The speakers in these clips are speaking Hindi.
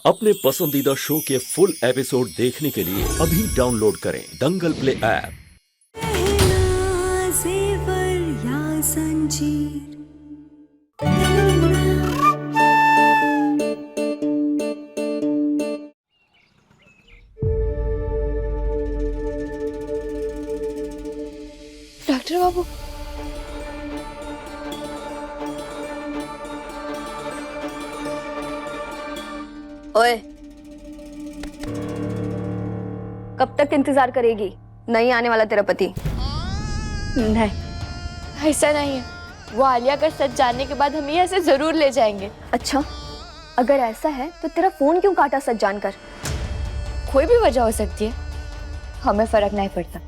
अपने पसंदीदा शो के फुल एपिसोड देखने के लिए अभी डाउनलोड करें दंगल प्ले ऐप। डॉक्टर बाबू, ओए, कब तक इंतजार करेगी? नहीं आने वाला तेरा पति? नहीं, ऐसा नहीं है। वो आलिया का सच जानने के बाद हमें यहाँ से जरूर ले जाएंगे। अच्छा, अगर ऐसा है तो तेरा फोन क्यों काटा सच जानकर? कोई भी वजह हो सकती है, हमें फर्क नहीं पड़ता।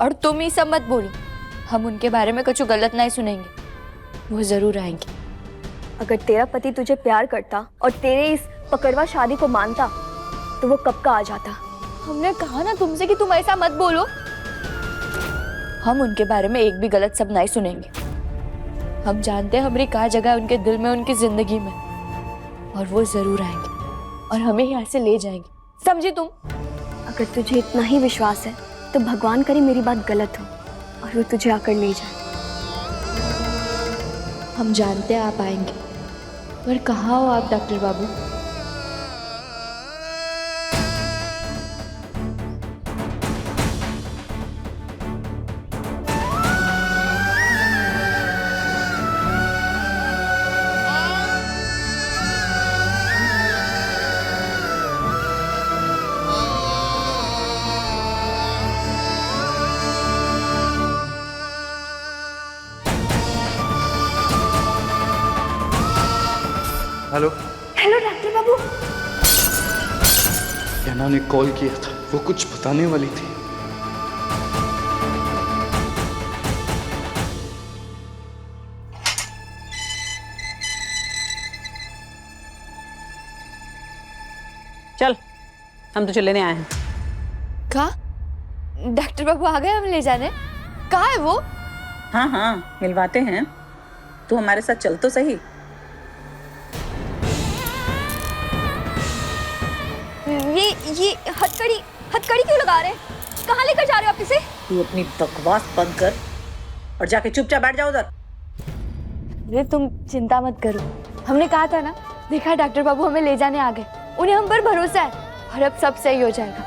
और तुम ही सब मत बोलो, हम उनके बारे में कुछ गलत नहीं सुनेंगे। वो जरूर आएंगे। अगर तेरा पति तुझे प्यार करता और तेरे इस पकड़वा शादी को मानता तो वो कब का आ जाता। हमने कहा ना तुमसे कि तुम ऐसा मत बोलो। हम उनके बारे में एक भी गलत शब्द नहीं सुनेंगे। हम जानते हैं हमारी क्या जगह है उनके दिल में, उनकी जिंदगी में। और वो जरूर आएंगे और हमें यहाँ से ले जाएंगे, समझी तुम? अगर तुझे इतना ही विश्वास है तो भगवान करे मेरी बात गलत हो और वो तुझे आकर ले जाए। हम जानते हैं आप आएंगे, पर कहाँ हो आप डॉक्टर बाबू? हेलो हेलो डॉक्टर बाबू। याना ने कॉल किया था, वो कुछ बताने वाली थी। चल, हम तुझे लेने आए हैं। कहा? डॉक्टर बाबू आ गए हम ले जाने? कहाँ है वो? हाँ हाँ, मिलवाते हैं। तू हमारे साथ चल तो सही। ये हथकड़ी क्यों लगा रहे? कहाँ लेकर जा रहे हो आप इसे? तू अपनी बकवास बंद कर और जाके चुपचाप बैठ जा उधर। अरे तुम चिंता मत करो, हमने कहा था ना। देखा डॉक्टर बाबू हमें ले जाने आ गए। उन्हें हम पर भरोसा है और अब सब सही हो जाएगा।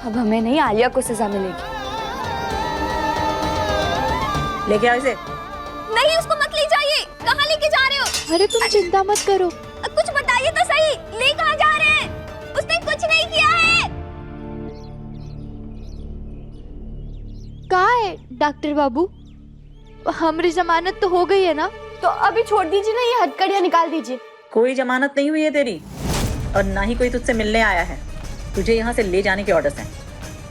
अब हमें नहीं, आलिया को सजा मिलेगी। लेके आओ इसे। नहीं, उसको मत ले जाइए। कहाँ लेके जा रहे हो? अरे तुम चिंता मत करो। कुछ बताइए तो सही, ले कहाँ जा रहे हैं? उसने कुछ नहीं किया है। कहाँ है डॉक्टर बाबू? हमारी जमानत तो हो गई है ना, तो अभी छोड़ दीजिए ना, ये हथकड़ियाँ निकाल दीजिए। कोई जमानत नहीं हुई है तेरी और ना ही कोई तुझसे मिलने आया है। तुझे यहाँ से ले जाने के ऑर्डर्स हैं,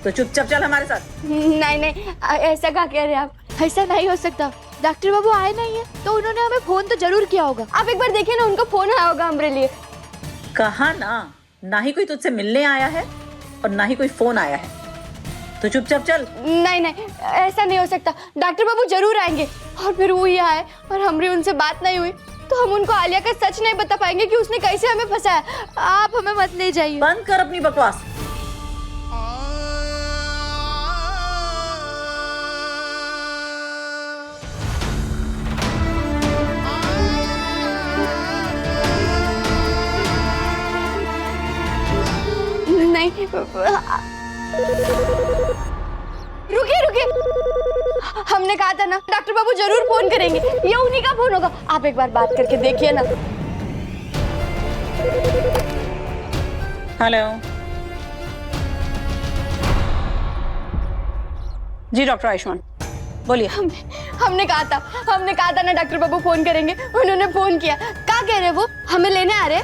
तो चुपचाप चल हमारे साथ। नहीं, ऐसा क्या कह रहे हैं आप? ऐसा नहीं हो सकता। डॉक्टर बाबू आए नहीं है तो उन्होंने हमें फोन तो जरूर किया होगा। आप एक बार देखिए ना, उनका फोन आया होगा हमारे लिए। कहा ना ही कोई तुझसे मिलने आया है और ना ही कोई फोन आया है, तो चुपचाप चल। नहीं, ऐसा नहीं हो सकता। डॉक्टर बाबू जरूर आएंगे और फिर वो ही आए और हमारी उनसे बात नहीं हुई तो हम उनको आलिया का सच नहीं बता पाएंगे कि उसने कैसे हमें फंसाया। आप हमें मत ले जाइए। बंद कर अपनी बकवास। नहीं, रुकिए। हमने कहा था ना डॉक्टर बाबू जरूर फोन करेंगे। ये उन्हीं का फोन होगा। आप एक बार बात करके देखिए ना। हेलो जी, डॉक्टर आयुष्मान बोलिए। हमने कहा था ना डॉक्टर बाबू फोन करेंगे। उन्होंने फोन किया। क्या कह रहे वो? हमें लेने आ रहे?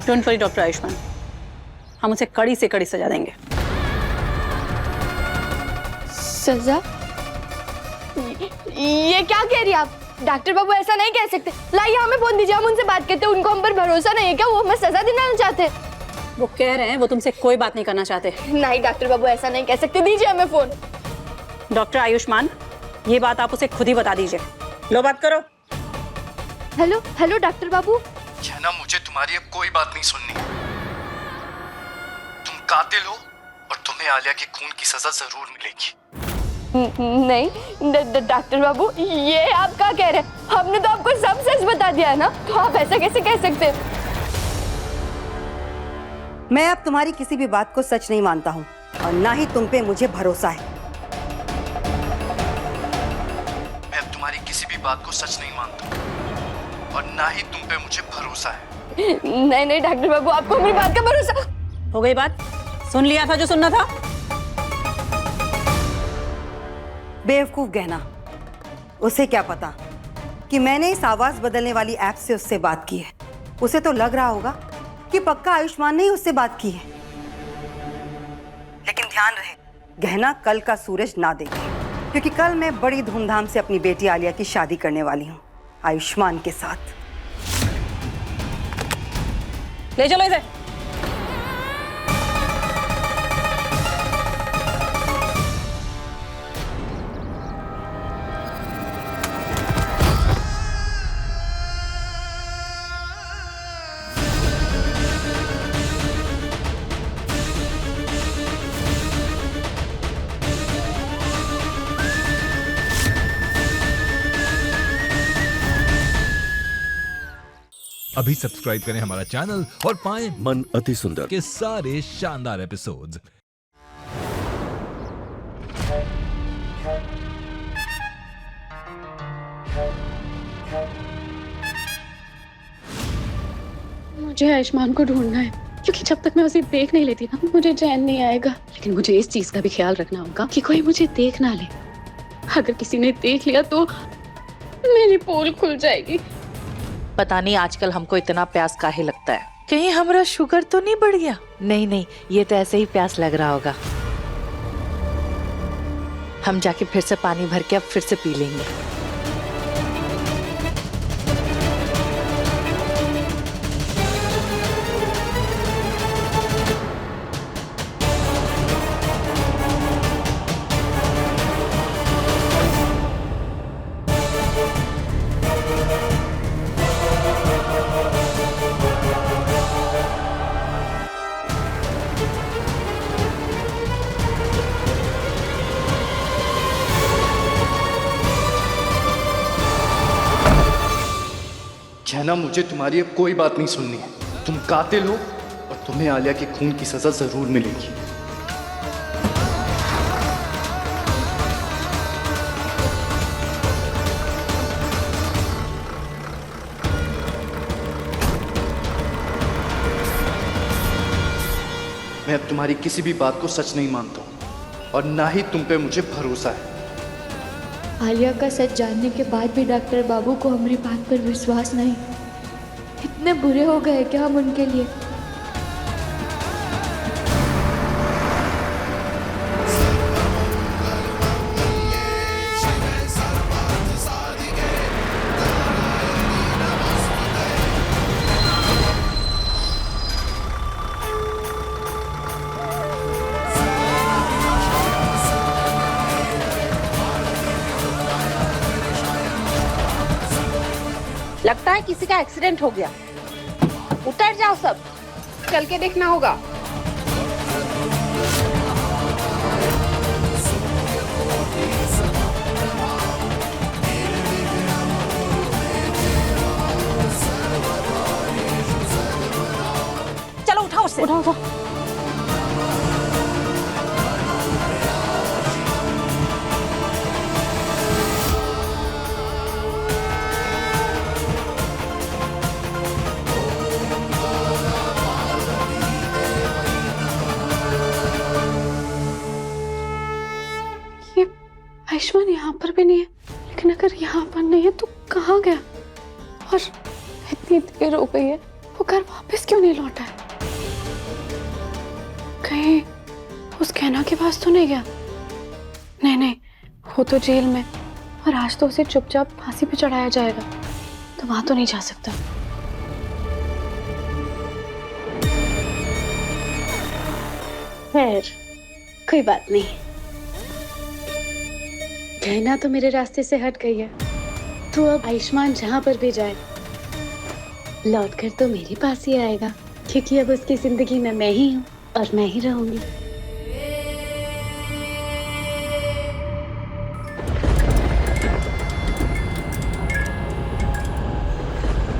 डोंट वरी डॉक्टर आयुष्मान, हम उसे कड़ी से कड़ी सजा देंगे। सजा? ये क्या कह रही है आप? डॉक्टर बाबू ऐसा नहीं कह सकते। लाइए हमें फोन दीजिए, हम उनसे बात करते हैं। उनको हम पर भरोसा नहीं है क्या? वो हमें सजा दिलाना चाहते हैं। वो कह रहे हैं वो तुमसे कोई बात नहीं करना चाहते। नहीं डॉक्टर बाबू ऐसा नहीं कह सकते। दीजिए हमें फोन। डॉक्टर आयुष्मान, ये बात आप उसे खुद ही बता दीजिए। लो बात करो। हेलो डॉक्टर बाबू। ना मुझे मुझे तुम्हारी अब कोई बात नहीं सुननी। तुम कातिल हो और तुम्हें आलिया के खून की सजा जरूर मिलेगी। नहीं डॉक्टर बाबू, ये आप क्या कह रहे हैं? हमने तो आपको सब सच बता दिया है ना, तो आप ऐसा कैसे कह सकते हैं? मैं अब तुम्हारी किसी भी बात को सच नहीं मानता हूँ और ना ही तुम पे मुझे भरोसा है। मैं अब तुम्हारी किसी भी बात को सच नहीं मानता और ना ही तुम पे मुझे भरोसा है। नहीं डॉक्टर बाबू, आपको मेरी बात का भरोसा। हो गई बात? सुन लिया था जो सुनना था। बेवकूफ गहना, उसे क्या पता कि मैंने इस आवाज बदलने वाली ऐप से उससे बात की है। उसे तो लग रहा होगा कि पक्का आयुष्मान ने ही उससे बात की है। लेकिन ध्यान रहे, गहना कल का सूरज ना देखे, क्योंकि कल मैं बड़ी धूमधाम से अपनी बेटी आलिया की शादी करने वाली हूँ आयुष्मान के साथ। ले चलो इसे। अभी सब्सक्राइब करें हमारा चैनल और पाएं मन अति सुंदर के सारे शानदार एपिसोड्स। मुझे आयुष्मान को ढूंढना है, क्योंकि जब तक मैं उसे देख नहीं लेती ना, मुझे चैन नहीं आएगा। लेकिन मुझे इस चीज का भी ख्याल रखना होगा कि कोई मुझे देख ना ले। अगर किसी ने देख लिया तो मेरी पोल खुल जाएगी। पता नहीं आजकल हमको इतना प्यास काहे लगता है। कहीं हमारा शुगर तो नहीं बढ़ गया? नहीं, ये तो ऐसे ही प्यास लग रहा होगा। हम जाके फिर से पानी भर के अब फिर से पी लेंगे। कहना, मुझे तुम्हारी अब कोई बात नहीं सुननी है। तुम कातिल हो और तुम्हें आलिया के खून की सजा जरूर मिलेगी। मैं अब तुम्हारी किसी भी बात को सच नहीं मानता हूं और ना ही तुम पे मुझे भरोसा है। आलिया का सच जानने के बाद भी डॉक्टर बाबू को हमारी बात पर विश्वास नहीं। इतने बुरे हो गए क्या हम उनके लिए? लगता है किसी का एक्सीडेंट हो गया। उतर जाओ सब, चल के देखना होगा। चलो उठाओ उसे। उठाओ। आयुष्मान यहाँ पर भी नहीं है, लेकिन अगर यहाँ पर नहीं है तो कहाँ गया? और इतनी देर हो गई है, वो घर वापस क्यों नहीं लौटा है? कहीं उस कहना के पास तो नहीं गया? नहीं, वो तो जेल में, और आज तो उसे चुपचाप फांसी पे चढ़ाया जाएगा, तो वहां तो नहीं जा सकता। खैर, कोई बात नहीं। कहना तो मेरे रास्ते से हट गई है, तो अब आयुष्मान जहां पर भी जाए लौट कर तो मेरे पास ही आएगा, क्योंकि अब उसकी जिंदगी में मैं ही हूँ और मैं ही रहूंगी।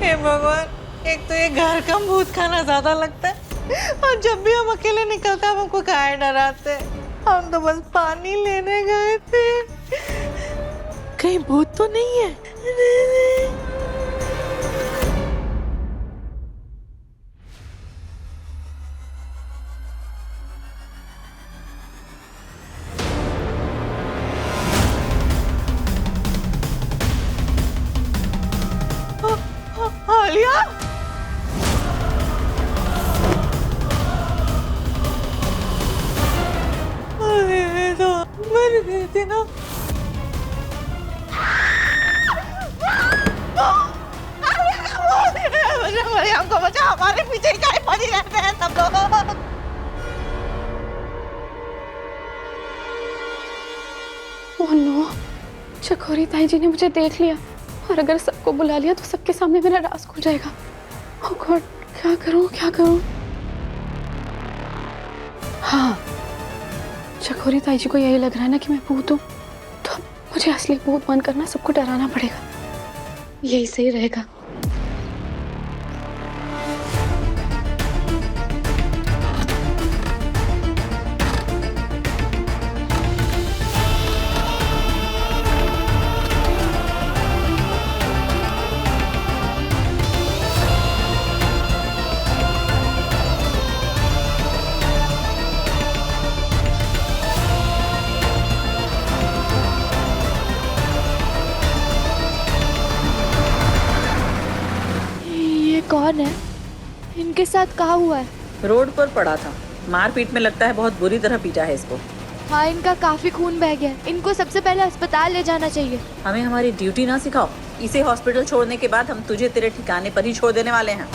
हे भगवान, एक तो ये घर का भूत खाना ज्यादा लगता है और जब भी हम अकेले निकलते हैं हमको काहे डराते हैं। हम तो बस पानी लेने गए थे, कहीं भूत तो नहीं है। आलिया, अरे तो मर गई थी ना। हमको बचा, हमारे पीछे काहे पड़ी रहते हैं सब लोग। ओह नो, चकोरी ताई जी ने मुझे देख लिया और अगर सबको बुला लिया तो सबके सामने मेरा राज खुल जाएगा। ओह गॉड, क्या करूं क्या करूं? हाँ, चकोरी ताई जी को यही लग रहा है ना कि मैं भूत हूँ, तो मुझे असली भूत बंद करना, सबको डराना पड़ेगा। यही सही रहेगा। कौन है? इनके साथ क्या हुआ है? रोड पर पड़ा था, मारपीट में लगता है बहुत बुरी तरह पीटा है इसको। हाँ, इनका काफी खून बह गया है। इनको सबसे पहले अस्पताल ले जाना चाहिए। हमें हमारी ड्यूटी ना सिखाओ। इसे हॉस्पिटल छोड़ने के बाद हम तुझे तेरे ठिकाने पर ही छोड़ देने वाले हैं।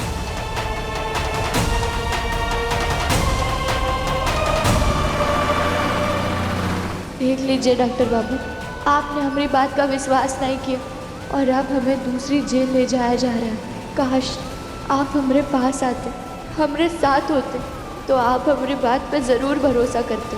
देख लीजिए डॉक्टर बाबू, आपने हमारी बात का विश्वास नहीं किया और अब हमें दूसरी जेल ले जाया जा रहा है। काश आप हमारे पास आते, हमारे साथ होते, तो आप हमारी बात पे जरूर भरोसा करते।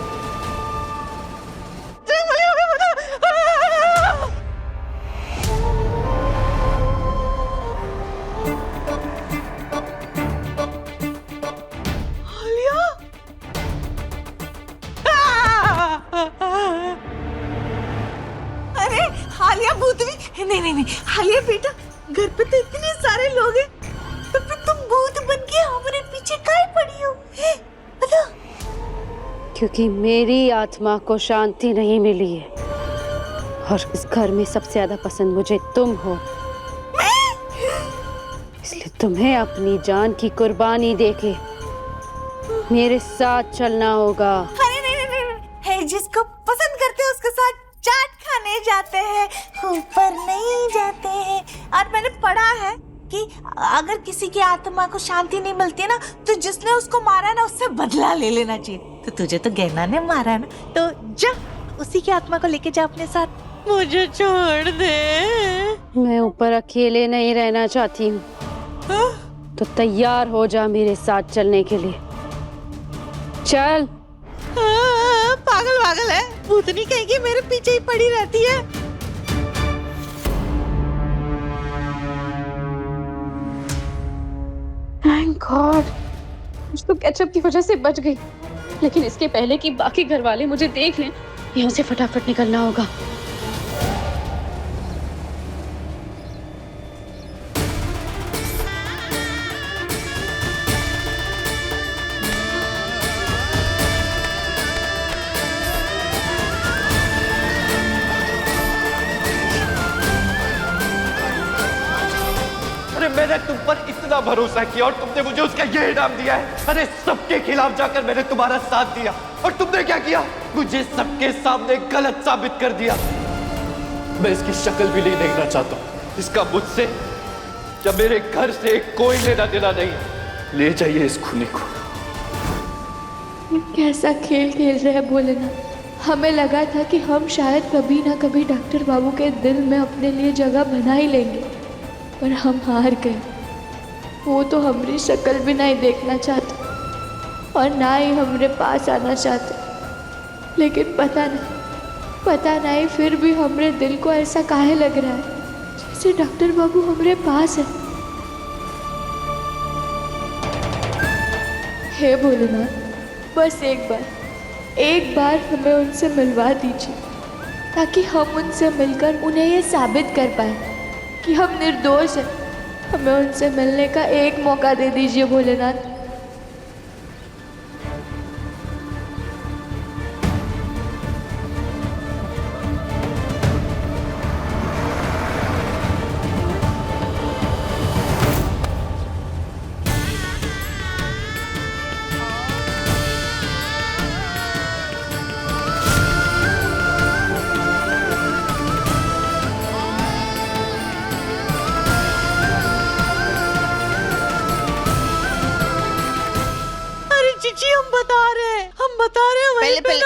अरे हालिया भूत भी? नहीं, हालिया बेटा, घर पे तो इतने सारे लोग हैं, तो फिर तुम भूत बन के हमारे पीछे काहे पड़ी हो? बता। क्योंकि मेरी आत्मा को शांति नहीं मिली है और इस घर में सबसे ज्यादा पसंद मुझे तुम हो, इसलिए तुम्हें अपनी जान की कुर्बानी देके मेरे साथ चलना होगा। अरे नहीं, जिसको पसंद करते हैं उसके साथ चाट खाने जाते हैं, ऊपर नहीं जाते हैं। और मैंने पढ़ा है कि अगर किसी की आत्मा को शांति नहीं मिलती ना, तो जिसने उसको मारा ना उससे बदला ले लेना चाहिए। तो तुझे तो गहना ने मारा ना, तो जा उसी की आत्मा को लेके जा अपने साथ। मुझे छोड़ दे। मैं ऊपर अकेले नहीं रहना चाहती हूँ, तो तैयार हो जा मेरे साथ चलने के लिए। चल। पागल है, भूतनी कहेगी मेरे पीछे ही पड़ी रहती है। थैंक गॉड, मुझे तो केचप की वजह से बच गई, लेकिन इसके पहले कि बाकी घर वाले मुझे देख लें, यहाँ से फटाफट निकलना होगा। अरे मैंने तुम पर इतना भरोसा किया और तुमने मुझे उसका ये इनाम दिया है। अरे सबके खिलाफ जाकर मैंने तुम्हारा साथ दिया और तुमने क्या किया? मुझे सबके सामने गलत साबित कर दिया। मैं इसकी शक्ल भी नहीं देखना चाहता। इसका मुझसे या मेरे घर से कोई लेना देना नहीं। ले जाइए इस खूनी को। कैसा खेल खेल रहे हैं भोलेनाथ। हमें लगा था कि हम शायद कभी ना कभी डॉक्टर बाबू के दिल में अपने लिए जगह बना ही लेंगे, पर हम हार गए। वो तो हमारी शक्ल भी नहीं देखना चाहते और ना ही हमारे पास आना चाहते। लेकिन पता नहीं फिर भी हमारे दिल को ऐसा काहे लग रहा है जैसे डॉक्टर बाबू हमारे पास है। हे भोलेनाथ, बस एक बार हमें उनसे मिलवा दीजिए ताकि हम उनसे मिलकर उन्हें ये साबित कर पाए कि हम निर्दोष हैं। हमें उनसे मिलने का एक मौका दे दीजिए भोलेनाथ।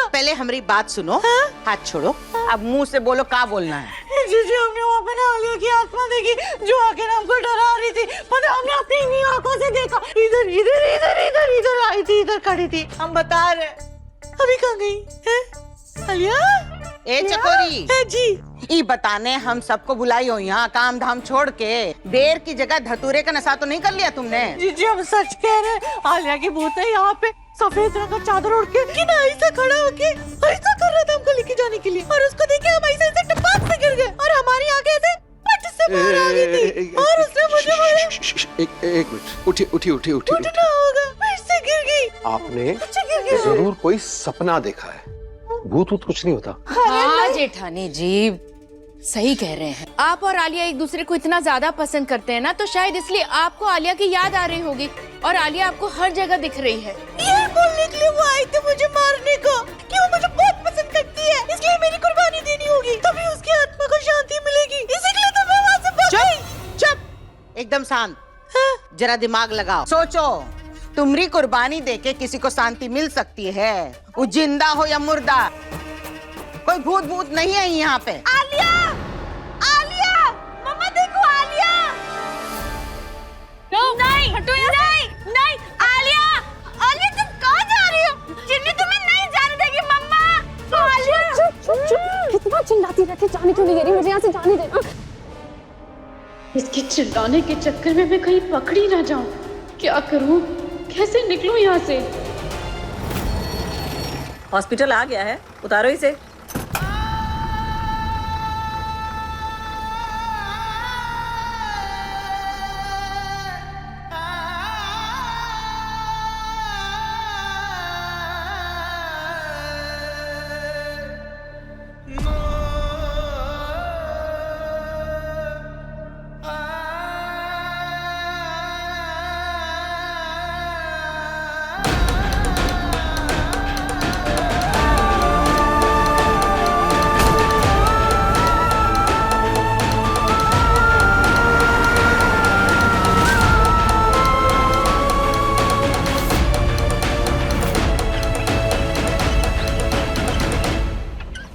पहले हमारी बात सुनो। हाथ छोड़ो। अब मुंह से बोलो, क्या बोलना है। जी हमने वहाँ पे ना आलिया की आत्मा देखी जो आके हमको डरा रही थी। पता हमने अपनी इन्हीं आंखों से देखा। इधर इधर इधर इधर इधर आई थी, इधर खड़ी थी। हम बता रहे। अभी कहाँ गई है आलिया? ए चकोरी जी, ई बताने हम सबको बुलाई हो यहाँ काम धाम छोड़ के देर की जगह धतूरे का नशा तो नहीं कर लिया तुमने? जी हम सच कह रहे। आलिया की भूत है यहाँ पे, सफेद रंग का चादर ओढ़ के ऐसा खड़ा होके ऐसा कर रहा था हमको लेके जाने के लिए, और उसको देखे हम ऐसे टपाक से गिर गए और हमारी आंखें ऐसे पट से बाहर आ गई थी और उसने मुझे बोला एक मिनट, उठी उठना होगा, फिर से गिर गई। आपने जरूर कोई सपना देखा है। भूत कुछ नहीं होता। हाँ जेठानी जी सही कह रहे हैं। आप और आलिया एक दूसरे को इतना ज्यादा पसंद करते हैं ना, तो शायद इसलिए आपको आलिया की याद आ रही होगी और आलिया आपको हर जगह दिख रही है। ये बोलने के लिए वो आई थी मुझे मारने को कि वो मुझे बहुत पसंद करती है, इसलिए मेरी कुर्बानी देनी होगी, तभी उसकी आत्मा को शांति मिलेगी। इसीलिए तो मैं वहाँ से भाग गई। चुप, एकदम शांत। जरा दिमाग लगाओ, सोचो तुम्हारी कुर्बानी देके किसी को शांति मिल सकती है, वो जिंदा हो या मुर्दा। कोई भूत नहीं है यहाँ पे। आलिया, आलिया, मम्मा देखो आलिया। नहीं, नहीं, आलिया, आलिया तुम कहाँ जा रही हो? जिन्नी तुम्हें नहीं जाने देगी मम्मा। आलिया, चुप, कितना चिल्लाती रहती, जाने क्यों नहीं दे रही मुझे यहाँ से जाने देना। इसके चिल्लाने के चक्कर में मैं कहीं पकड़ी ना जाऊं। क्या करूं, कैसे निकलूं यहाँ से? हॉस्पिटल आ गया है, उतारो इसे।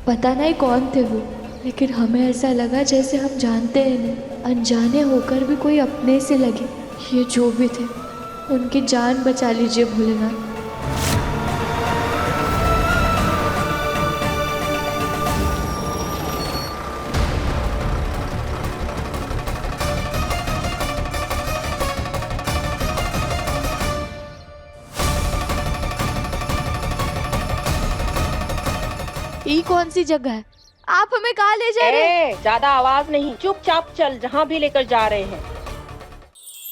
पता नहीं कौन थे वो, लेकिन हमें ऐसा लगा जैसे हम जानते हैं नहीं, अनजाने होकर भी कोई अपने से लगे। ये जो भी थे उनकी जान बचा लीजिए भोलेनाथ। ये कौन सी जगह है? आप हमें कहाँ ले जा रहे हैं? ज्यादा आवाज नहीं, चुपचाप चल जहाँ भी लेकर जा रहे हैं।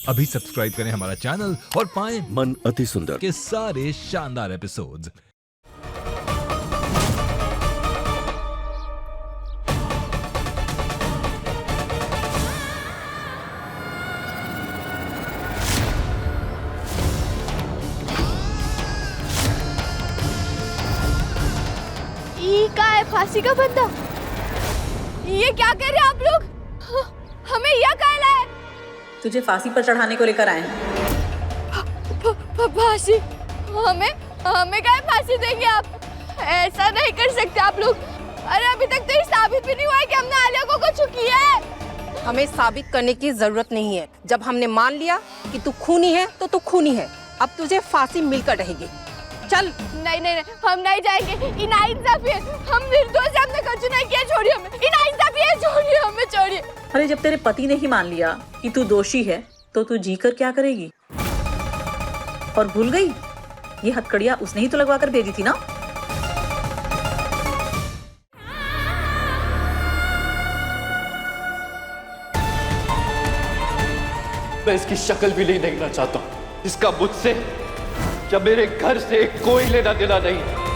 अभी सब्सक्राइब करें हमारा चैनल और पाएं मन अति सुंदर के सारे शानदार एपिसोड्स। का है फांसी का बंदा? ये क्या कर रहे हैं आप लोग? हमें यह कहला है। तुझे फांसी पर चढ़ाने को लेकर आए हैं। फांसी? हमें क्या फांसी देंगे आप? ऐसा नहीं कर सकते आप लोग। अरे अभी तक तो ये साबित भी नहीं हुआ है कि हमने आलिया को कुछ किया है। हमें साबित करने की जरूरत नहीं है। जब हमने मान लिया कि तू खूनी है तो तू खूनी है। अब तुझे फांसी मिलकर रहेगी। चल। नहीं नहीं नहीं, हम नहीं जाएंगे। इनाइंसाफी है, हम निर्दोष हैं, हमने कुछ नहीं किया, छोड़िए हमें। इनाइंसाफी है, छोड़िए हमें, छोड़िए। अरे जब तेरे पति ने ही मान लिया कि तू दोषी है तो तू जीकर क्या करेगी? और भूल गई, ये हथकड़ियां उसने ही तो लगवा कर भेजी थी ना। मैं इसकी शक्ल भी नहीं देखना चाहता हूं। इसका मुझसे या मेरे घर से कोई लेना देना नहीं।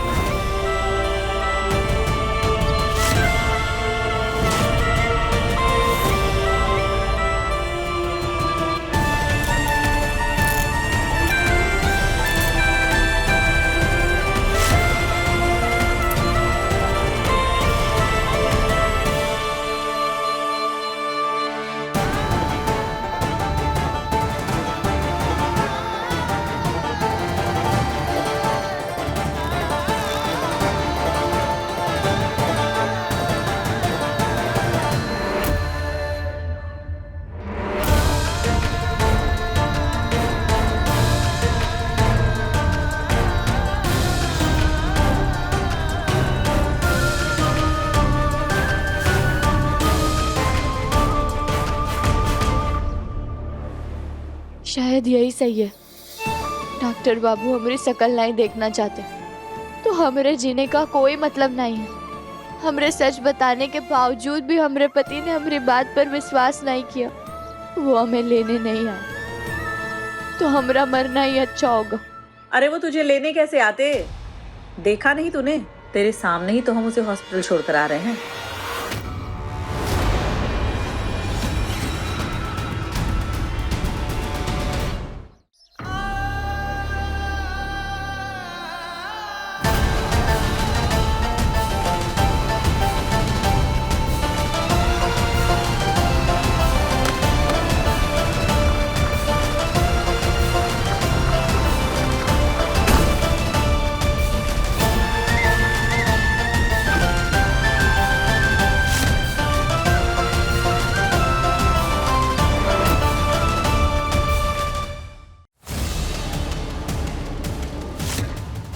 शायद यही सही है। डॉक्टर बाबू हमारी शकल नहीं देखना चाहते तो हमारे जीने का कोई मतलब नहीं है। हमरे सच बताने के बावजूद भी हमरे पति ने हमारी बात पर विश्वास नहीं किया। वो हमें लेने नहीं आए तो हमारा मरना ही अच्छा होगा। अरे वो तुझे लेने कैसे आते? देखा नहीं तूने? तेरे सामने ही तो हम उसे हॉस्पिटल छोड़कर आ रहे हैं।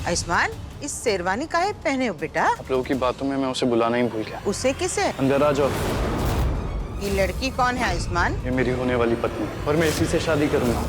आयुष्मान, इस शेरवानी काहे पहने हो बेटा? आप लोगों की बातों में मैं उसे बुलाना ही भूल गया। उसे किसे? अंदर आ जाओ। ये लड़की कौन है आयुष्मान? ये मेरी होने वाली पत्नी और मैं इसी से शादी करूंगा।